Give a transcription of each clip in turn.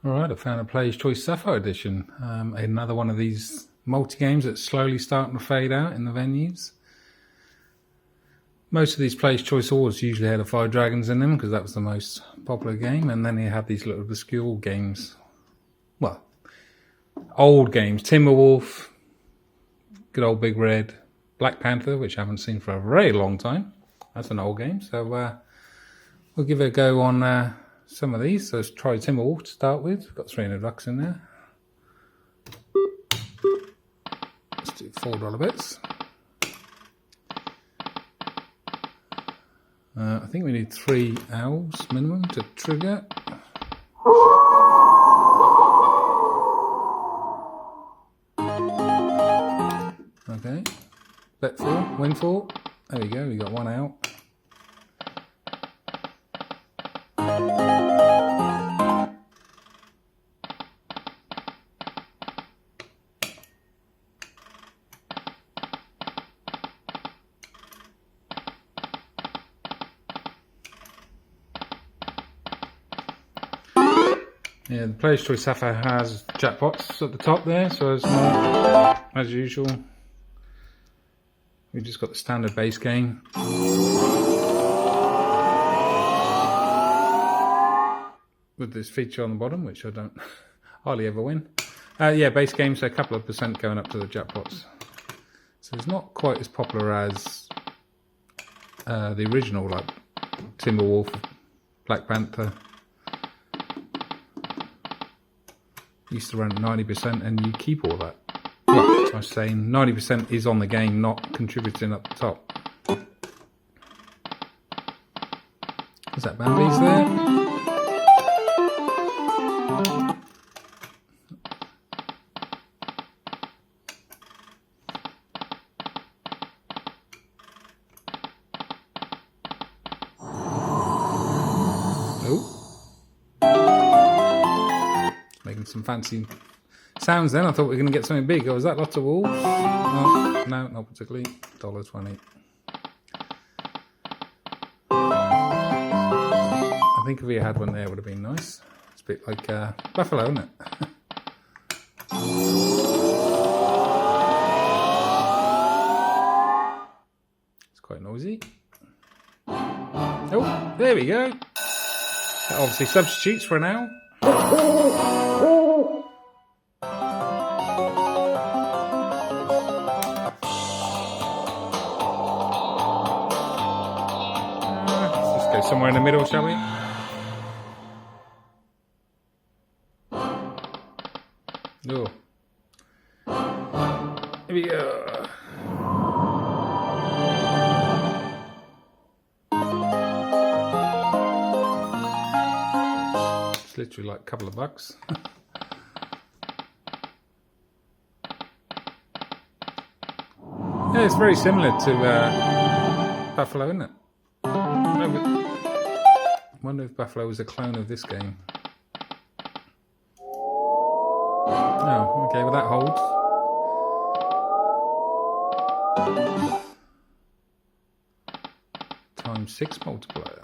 Alright, I found a Player's Choice Sapphire edition. Another one of these multi-games that's slowly starting to fade out in the venues. Most of these Player's Choice awards usually had a Fire Dragons in them because that was the most popular game, and then you had these little obscure games. Well, old games. Timberwolf, good old Big Red, Black Panther, which I haven't seen for a very long time. That's an old game, so we'll give it a go on some of these. So let's try Timberwolf to start with. We've got $300 in there. Let's do $4 bits. I think we need 3 owls minimum to trigger. Okay, bet 4, win 4. There we go, we got 1 out. Yeah, the Player's Choice Sapphire has jackpots at the top there, so it's not, as usual, we've just got the standard base game. With this feature on the bottom, which I don't hardly ever win. Yeah, base game, so a couple of percent going up to the jackpots. So it's not quite as popular as the original, like Timberwolf, Black Panther. Used to run 90% and you keep all that. Well, I was saying 90% is on the game, not contributing up the top. Is that Bambi's there? Oh. Making some fancy sounds then. I thought we were going to get something big. Oh, was that lots of wolves? Oh, no, not particularly. $1.20. I think if we had one there, it would have been nice. It's a bit like buffalo, isn't it? It's quite noisy. Oh, there we go. That obviously substitutes for an owl. Let's just go somewhere in the middle, shall we? Oh. Here we go. It's literally like a couple of bucks. Yeah, it's very similar to Buffalo, isn't it? I wonder if Buffalo was a clone of this game. Oh, okay, well that holds. Times 6 multiplier.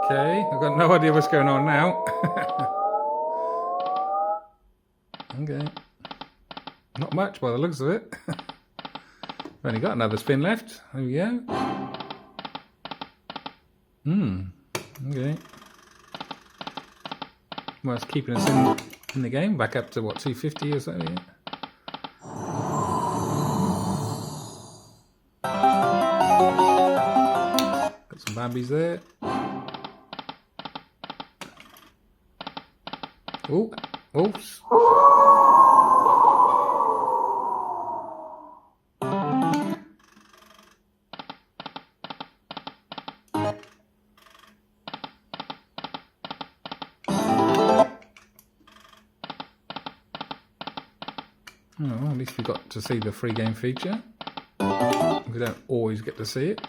Okay, I've got no idea what's going on now. Okay. Not much by the looks of it. We've only got another spin left. There we go. Okay. Well, it's keeping us in the game. Back up to what, 250 or so, yeah. Got some Bambies there. Oh, oops. Oh, at least we got to see the free game feature. We don't always get to see it.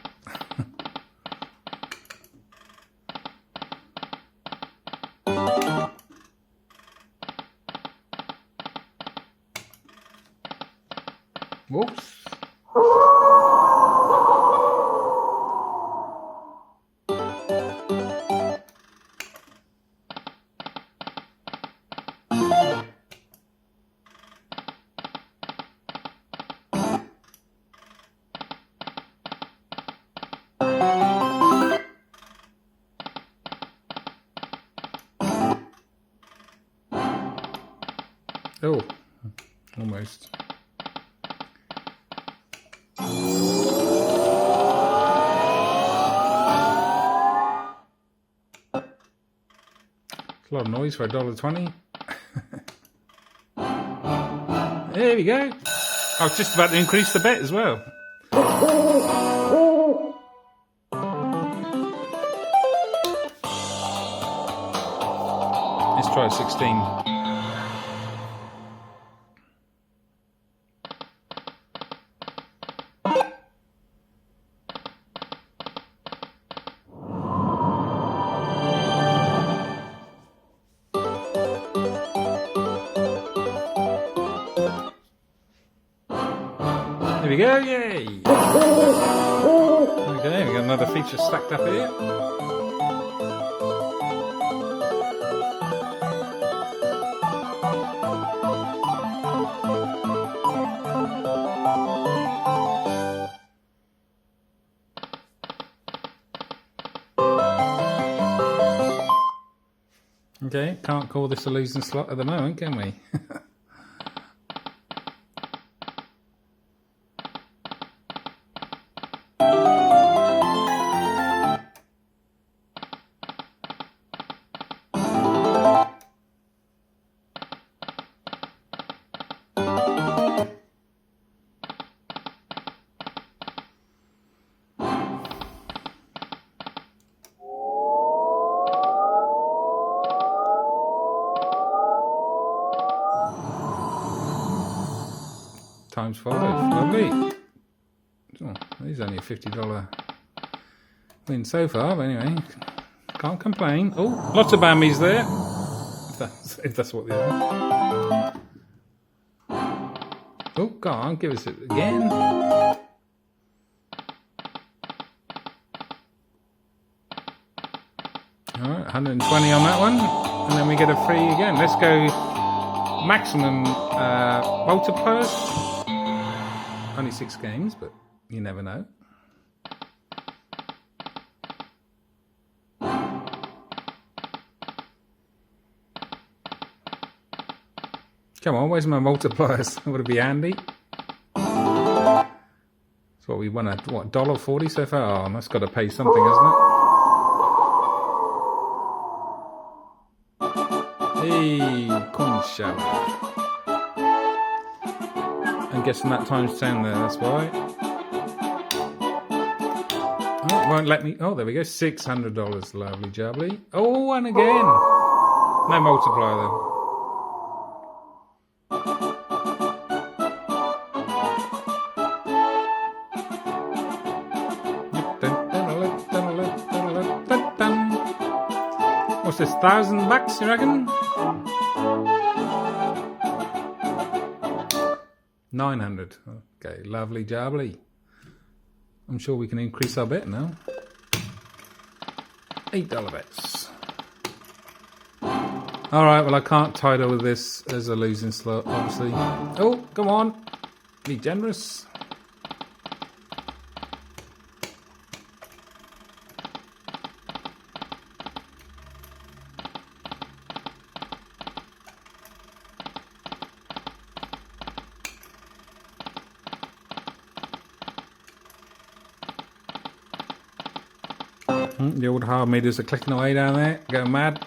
Whoops. Oh, almost. It's a lot of noise for $1.20. There we go. I was just about to increase the bet as well. Let's try 16. There we go, yay! Okay, we got another feature stacked up here. Okay, can't call this a losing slot at the moment, can we? Times 5, lovely. Oh, there's only a $50 win so far, but anyway, can't complain. Oh, lots of bammies there. If that's what they are. Oh, go on, give us it again. Alright, 120 on that one, and then we get a free again. Let's go maximum multipliers. Only 6 games, but you never know. Come on, where's my multipliers? Would it be handy? So what, we won at what, $1.40 so far? Oh, that's got to pay something, hasn't it? Hey, coin shower. I'm guessing that times 10 there, that's why. Oh, it won't let me. Oh, there we go. $600. Lovely jubbly. Oh, and again. No multiplier though. What's this, $1,000 you reckon? 900. Okay, lovely jubbly. I'm sure we can increase our bet now. $8 bets. Alright, well I can't title with this as a losing slot, obviously. Oh, come on. Be generous. The old hard meters are clicking away down there, going mad.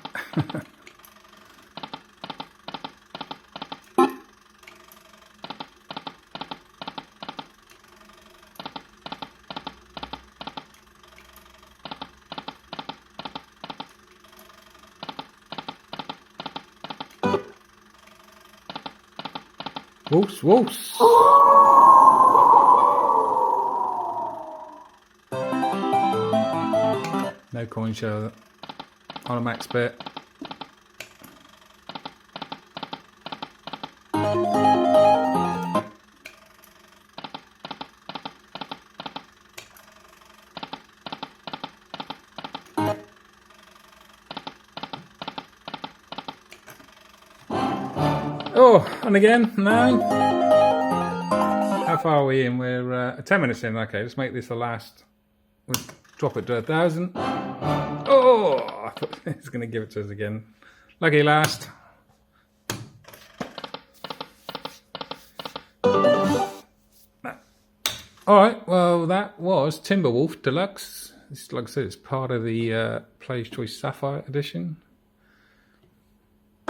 Whoops, whoops. No coin show on a max bet. Oh, and again, no. How far are we in? We're 10 minutes in. Okay, let's make this the last. We'll drop it to 1,000. Oh, I thought he was going to give it to us again. Lucky last. Alright, well that was Timberwolf Deluxe. This, like I said, it's part of the Player's Choice Sapphire edition.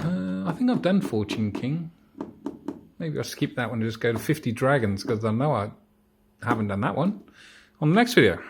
I think I've done Fortune King. Maybe I'll skip that one and just go to 50 Dragons, because I know I haven't done that one. On the next video.